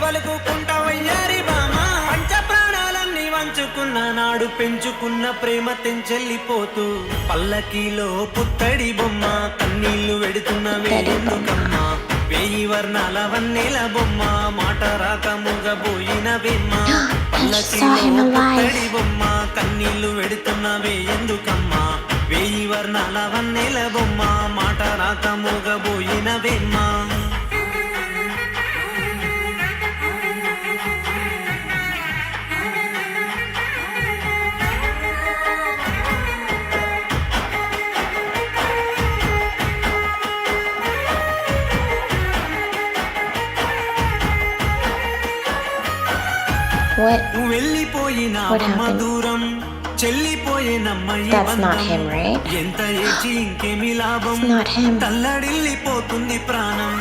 పలుకుకుంటా వయ్యారి బామ పంచ ప్రాణాలన్నీ వంచుకున్న నాడు పెంచుకున్న ప్రేమ తెంచెల్లిపోతూ పల్లకీలో పుత్తడి బొమ్మ కన్నీళ్లు వెడుతున్నవే ఎందుకమ్మా వేయి వర్ణాల వన్నెల బొమ్మ మాట రాక మూగబోయినవేమ్మా పల్లకీలో పుత్తడి బొమ్మ కన్నీళ్లు వెడుతున్నవే ఎందుకమ్మా వేయి వర్ణాల వన్నెల బొమ్మ మాట రాక మూగబోయినవేమ్మా వెళ్ళిపోయిన దూరం చెల్లిపోయినమ్మ ఎంత ఏచి ఇంకేమి లాభం తల్లడిల్లిపోతుంది ప్రాణం